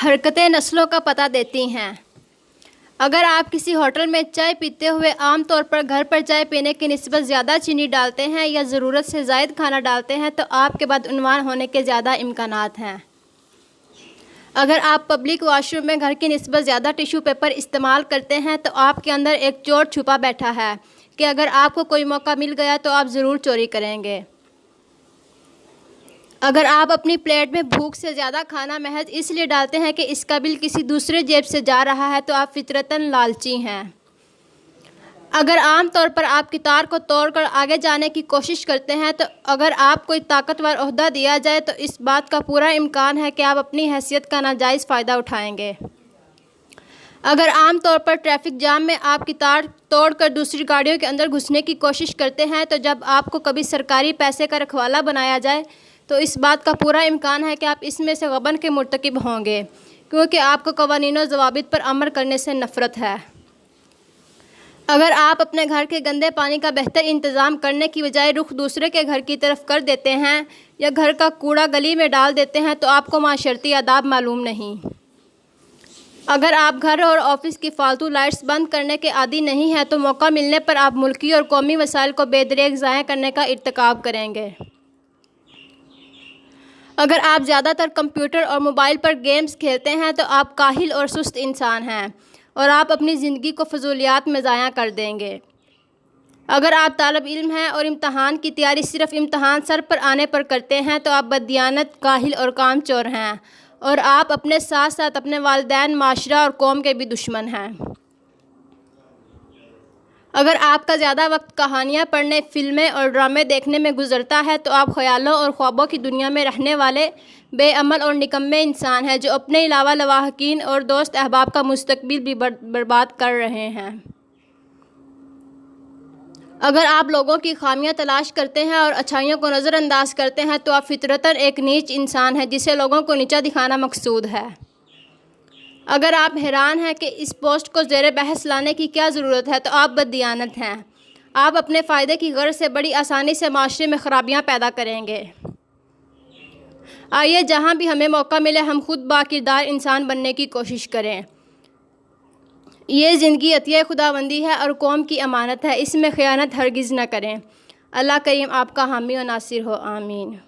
हरकतें नस्लों का पता देती हैं। अगर आप किसी होटल में चाय पीते हुए आम तौर पर घर पर चाय पीने की निस्बत ज़्यादा चीनी डालते हैं या ज़रूरत से ज़ायद खाना डालते हैं तो आपके बदउन्वान होने के ज़्यादा इम्कानात हैं। अगर आप पब्लिक वॉशरूम में घर की निस्बत ज़्यादा टिश्यू पेपर इस्तेमाल करते हैं तो आपके अंदर एक चोर छुपा बैठा है कि अगर आपको कोई मौका मिल गया तो आप ज़रूर चोरी करेंगे। अगर आप अपनी प्लेट में भूख से ज़्यादा खाना महज इसलिए डालते हैं कि इसका बिल किसी दूसरे जेब से जा रहा है तो आप फितरतन लालची हैं। अगर आम तौर पर आप कितार को तोड़कर आगे जाने की कोशिश करते हैं तो अगर आप कोई ताकतवर ओहदा दिया जाए तो इस बात का पूरा इम्कान है कि आप अपनी हैसियत का नाजायज़ फ़ायदा उठाएंगे। अगर आम तौर पर ट्रैफिक जाम में आप कितार तोड़कर दूसरी गाड़ियों के अंदर घुसने की कोशिश करते हैं तो जब आपको कभी सरकारी पैसे का रखवाला बनाया जाए तो इस बात का पूरा इम्कान है कि आप इसमें से गबन के मुर्तकिब होंगे, क्योंकि आपको कवानीन ज़वाबित पर अमल करने से नफ़रत है। अगर आप अपने घर के गंदे पानी का बेहतर इंतज़ाम करने की बजाय रुख दूसरे के घर की तरफ कर देते हैं या घर का कूड़ा गली में डाल देते हैं तो आपको माशरती आदाब मालूम नहीं। अगर आप घर और ऑफिस की फालतू लाइट्स बंद करने के आदी नहीं हैं तो मौका मिलने पर आप मुल्की और कौमी वसाइल को बेदरेग ज़ाया करने का इर्तिकाब करेंगे। अगर आप ज़्यादातर कंप्यूटर और मोबाइल पर गेम्स खेलते हैं तो आप काहिल और सुस्त इंसान हैं और आप अपनी ज़िंदगी को फजूलियात में ज़ाया कर देंगे। अगर आप तालिब इल्म हैं और इम्तहान की तैयारी सिर्फ़ इम्तहान सर पर आने पर करते हैं तो आप बददियानत, काहिल और कामचोर हैं और आप अपने साथ साथ अपने वालिदैन, माशरा और कौम के भी दुश्मन हैं। अगर आपका ज़्यादा वक्त कहानियाँ पढ़ने, फ़िल्में और ड्रामे देखने में गुजरता है तो आप ख़यालों और ख्वाबों की दुनिया में रहने वाले बेअमल और निकम्मे इंसान हैं जो अपने अलावा लवाहकीन और दोस्त अहबाब का मुस्तकबिल भी बर्बाद कर रहे हैं। अगर आप लोगों की खामियां तलाश करते हैं और अच्छाइयों को नज़रअंदाज करते हैं तो आप फितरतन एक नीच इंसान हैं जिसे लोगों को नीचा दिखाना मकसूद है। अगर आप हैरान हैं कि इस पोस्ट को ज़ेरे बहस लाने की क्या ज़रूरत है तो आप बददियानत हैं। आप अपने फ़ायदे की गर्ज से बड़ी आसानी से माशरे में ख़राबियाँ पैदा करेंगे। आइए जहाँ भी हमें मौका मिले हम खुद बाकिरदार इंसान बनने की कोशिश करें। ये ज़िंदगी अतिया खुदाबंदी है और कौम की अमानत है, इसमें ख़यानत हरगिज़ न करें। अल्लाह करीम आपका हामी और नासिर हो, आमीन।